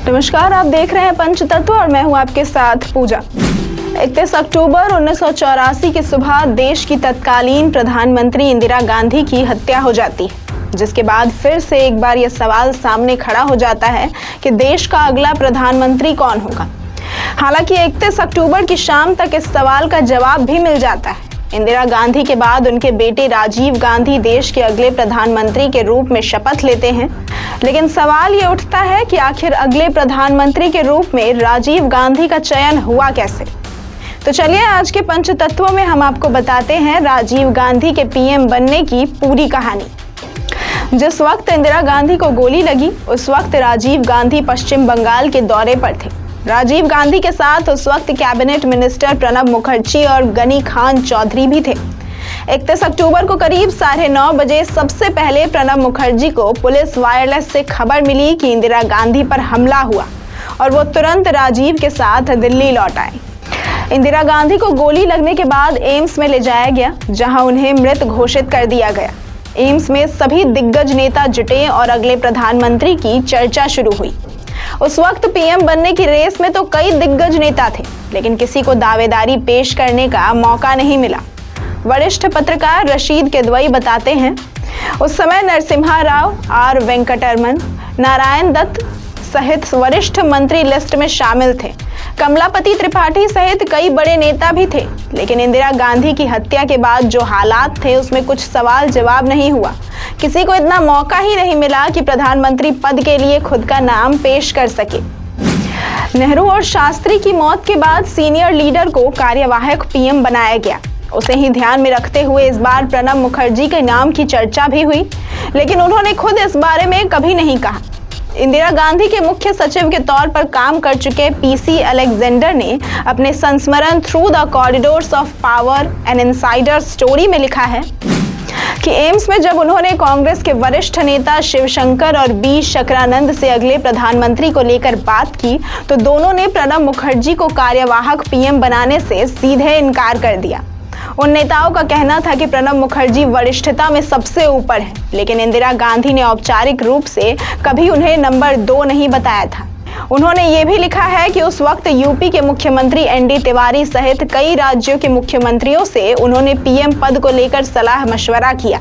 नमस्कार, आप देख रहे हैं पंचतत्व और मैं हूं आपके साथ पूजा। 31 अक्टूबर 1984 की सुबह देश की तत्कालीन प्रधानमंत्री इंदिरा गांधी की हत्या हो जाती है, जिसके बाद फिर से एक बार यह सवाल सामने खड़ा हो जाता है कि देश का अगला प्रधानमंत्री कौन होगा। हालांकि 31 अक्टूबर की शाम तक इस सवाल का जवाब भी मिल जाता है। इंदिरा गांधी के बाद उनके बेटे राजीव गांधी देश के अगले प्रधानमंत्री के रूप में शपथ लेते हैं, लेकिन सवाल ये उठता है कि आखिर अगले प्रधानमंत्री के रूप में राजीव गांधी का चयन हुआ कैसे। तो चलिए आज के पंचतत्वों में हम आपको बताते हैं राजीव गांधी के पीएम बनने की पूरी कहानी। जिस वक्त इंदिरा गांधी को गोली लगी उस वक्त राजीव गांधी पश्चिम बंगाल के दौरे पर थे। राजीव गांधी के साथ उस वक्त कैबिनेट मिनिस्टर प्रणब मुखर्जी और गनी खान चौधरी भी थे। 31 अक्टूबर को करीब 9:30 बजे सबसे पहले प्रणब मुखर्जी को पुलिस वायरलेस से खबर मिली कि इंदिरा गांधी पर हमला हुआ और वो तुरंत राजीव के साथ दिल्ली लौट आए। इंदिरा गांधी को गोली लगने के बाद एम्स में ले जाया गया, जहां उन्हें मृत घोषित कर दिया गया। एम्स में सभी दिग्गज नेता जुटे और अगले प्रधानमंत्री की चर्चा शुरू हुई। उस वक्त पीएम बनने की रेस में तो कई दिग्गज नेता थे, लेकिन किसी को दावेदारी पेश करने का मौका नहीं मिला। वरिष्ठ पत्रकार रशीद किदवई बताते हैं, उस समय नरसिम्हा राव, आर वेंकटरमन, नारायण दत्त सहित वरिष्ठ मंत्री लिस्ट में शामिल थे। कमलापति त्रिपाठी सहित कई बड़े नेता भी थे, लेकिन इंदिरा गांधी की हत्या के बाद जो हालात थे उसमें कुछ सवाल जवाब नहीं हुआ। किसी को इतना मौका ही नहीं मिला कि प्रधानमंत्री पद के लिए खुद का नाम पेश कर सके। नेहरू और शास्त्री की मौत के बाद सीनियर लीडर को कार्यवाहक पीएम बनाया गया। उसे ही ध्यान में रखते हुए इस बार प्रणब मुखर्जी के नाम की चर्चा भी हुई, लेकिन उन्होंने खुद इस बारे में कभी नहीं कहा। इंदिरा गांधी के मुख्य सचिव के तौर पर काम कर चुके पीसी अलेक्जेंडर ने अपने संस्मरण through the corridors of power N insider story में लिखा है कि एम्स में जब उन्होंने कांग्रेस के वरिष्ठ नेता शिवशंकर और बी शकरानंद से अगले प्रधानमंत्री को लेकर बात की, तो दोनों ने प्रणब मुखर्जी को कार्यवाहक पीएम बनाने से सीधे इनकार कर दिया। उन नेताओं का कहना था कि प्रणब मुखर्जी वरिष्ठता में सबसे ऊपर है, लेकिन इंदिरा गांधी ने औपचारिक रूप से कभी उन्हें नंबर 2 नहीं बताया था। उन्होंने ये भी लिखा है कि उस वक्त यूपी के मुख्यमंत्री एनडी तिवारी सहित कई राज्यों के मुख्यमंत्रियों से उन्होंने पीएम पद को लेकर सलाह मशवरा किया।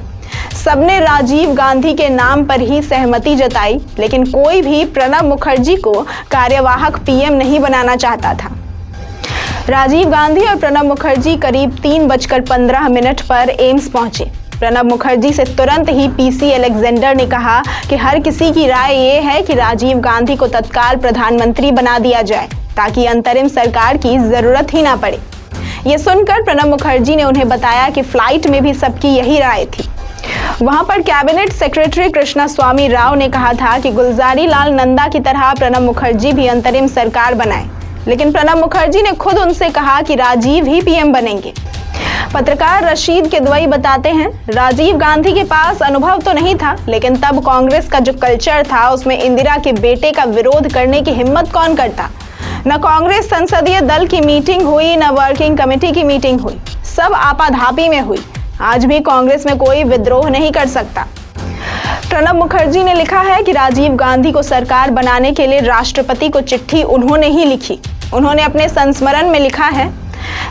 सबने राजीव गांधी के नाम पर ही सहमति जताई, लेकिन कोई भी प्रणब मुखर्जी को कार्यवाहक पीएम नहीं बनाना चाहता था। राजीव गांधी और प्रणब मुखर्जी करीब 3:15 पर एम्स पहुंचे। प्रणब मुखर्जी से तुरंत ही पीसी अलेक्जेंडर ने कहा कि हर किसी की राय ये है कि राजीव गांधी को तत्काल प्रधानमंत्री बना दिया जाए, ताकि अंतरिम सरकार की जरूरत ही ना पड़े। ये सुनकर प्रणब मुखर्जी ने उन्हें बताया कि फ्लाइट में भी सबकी यही राय थी। वहां पर कैबिनेट सेक्रेटरी कृष्णा स्वामी राव ने कहा था कि गुलजारी लाल नंदा की तरह प्रणब मुखर्जी भी अंतरिम सरकार बनाए, लेकिन प्रणब मुखर्जी ने खुद उनसे कहा कि राजीव ही पीएम बनेंगे। पत्रकार रशीद किदवई बताते हैं, राजीव गांधी के पास अनुभव तो नहीं था, लेकिन तब कांग्रेस का जो कल्चर था उसमें इंदिरा के बेटे का विरोध करने की हिम्मत कौन करता। न कांग्रेस संसदीय दल की मीटिंग हुई, न वर्किंग कमेटी की मीटिंग हुई, सब आपाधापी में हुई। आज भी कांग्रेस में कोई विद्रोह नहीं कर सकता। प्रणब मुखर्जी ने लिखा है कि राजीव गांधी को सरकार बनाने के लिए राष्ट्रपति को चिट्ठी उन्होंने ही लिखी। उन्होंने अपने संस्मरण में लिखा है,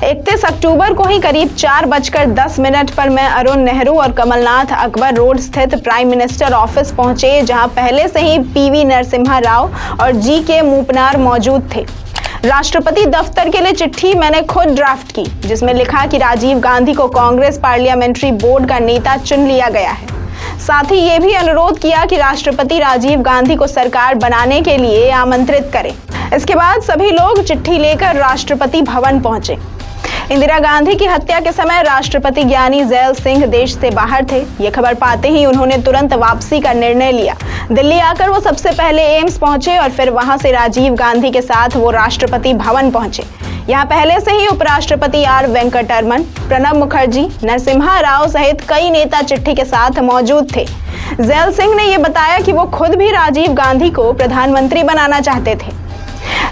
31 अक्टूबर को ही करीब 4:10 पर मैं अरुण नेहरू और कमलनाथ अकबर रोड स्थित प्राइम मिनिस्टर ऑफिस पहुंचे, जहां पहले से ही पीवी नरसिम्हा राव और जी के मूपनार मौजूद थे। राष्ट्रपति दफ्तर के लिए चिट्ठी मैंने खुद ड्राफ्ट की, जिसमें लिखा कि राजीव गांधी को कांग्रेस पार्लियामेंट्री बोर्ड का नेता चुन लिया गया है। साथ ही ये भी अनुरोध किया कि राष्ट्रपति राजीव गांधी को सरकार बनाने के लिए आमंत्रित करें। इसके बाद सभी लोग चिट्ठी लेकर राष्ट्रपति भवन पहुंचे। इंदिरा गांधी की हत्या के समय राष्ट्रपति ज्ञानी जैल सिंह देश से बाहर थे। ये खबर पाते ही उन्होंने तुरंत वापसी का निर्णय लिया। दिल्ली आकर वो सबसे पहले एम्स पहुंचे और फिर वहां से राजीव गांधी के साथ वो राष्ट्रपति भवन पहुंचे। यहाँ पहले से ही उपराष्ट्रपति आर वेंकटरमन, प्रणब मुखर्जी, नरसिम्हा राव सहित कई नेता चिट्ठी के साथ मौजूद थे। जैल सिंह ने ये बताया कि वो खुद भी राजीव गांधी को प्रधानमंत्री बनाना चाहते थे।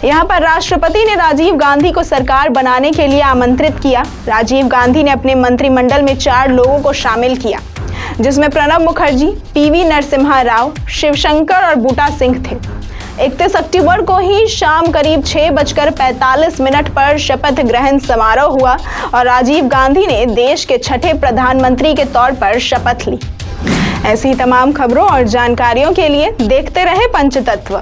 यहाँ पर राष्ट्रपति ने राजीव गांधी को सरकार बनाने के लिए आमंत्रित किया। राजीव गांधी ने अपने मंत्रिमंडल में 4 लोगों को शामिल किया, जिसमें प्रणब मुखर्जी, पीवी नरसिम्हा राव, शिवशंकर और बूटा सिंह थे। 31 अक्टूबर को ही शाम करीब 6:45 पर शपथ ग्रहण समारोह हुआ और राजीव गांधी ने देश के छठे प्रधानमंत्री के तौर पर शपथ ली। ऐसी तमाम खबरों और जानकारियों के लिए देखते रहे पंचतत्व।